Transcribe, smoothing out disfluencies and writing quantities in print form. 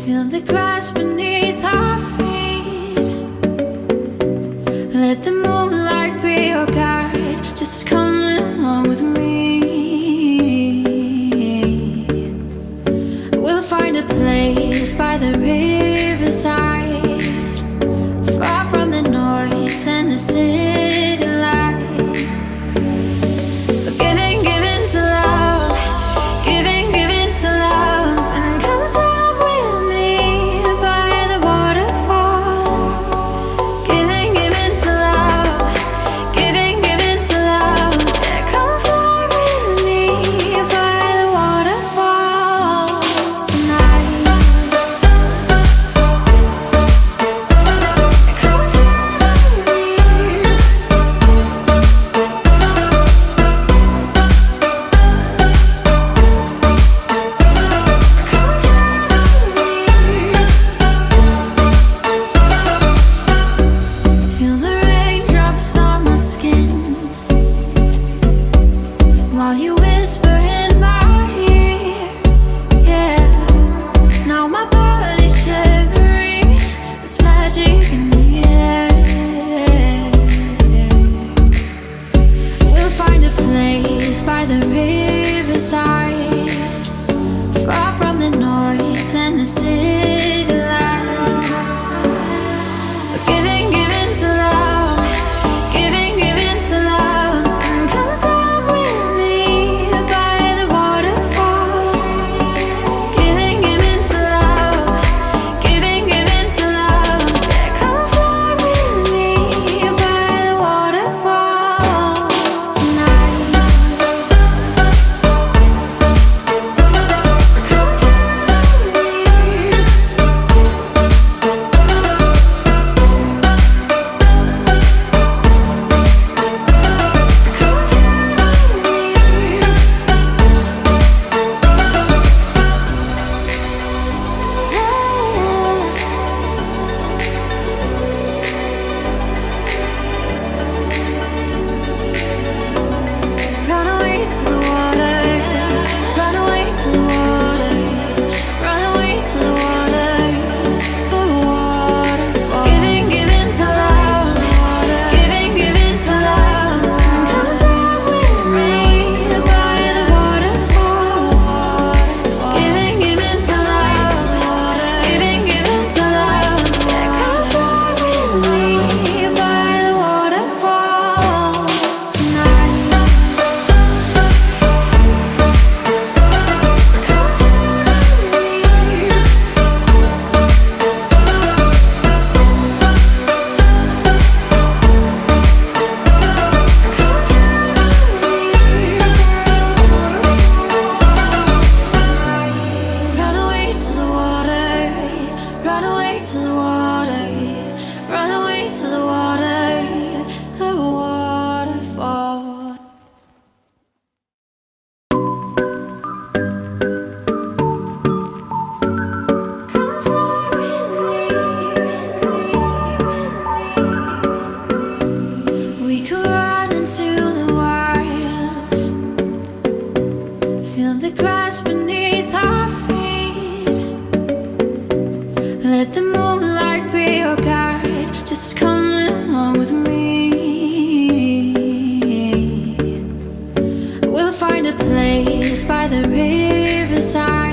Feel the grass beneath our feet. Let the moonlight be your guide. Just come along with me. We'll find a place by the riverside, far from the noise and the city lights. So giving to love, giving to love, and come down with me by the waterfall. Giving to love, giving to love, yeah, come fly with me by the waterfall tonight. Come fly with me. Feel the raindrops on my skin while you whisper in my ear. Yeah, now my body's shivering. There's magic in the air. We'll find a place by the riverside, far from the noise and the city lights. So giving to love, giving to love, and come down with me by the waterfall. Giving to love, giving to love, yeah, come fly with me by the waterfall tonight. Come fly with me. Run away to the water, run away to the water, run away to the water, the water. So giving to love, giving to love, and come down with me by the waterfall. Giving to love, giving to love, yeah, come fly with me by the waterfall tonight. Come fly with me. Run away to the water, run away to the water, run away to the water, the waterfall. Come fly with me. We could run into the wild. Feel the grass beneath our feet. Let the moonlight be your guide. Just come along with me. We'll find a place by the riverside,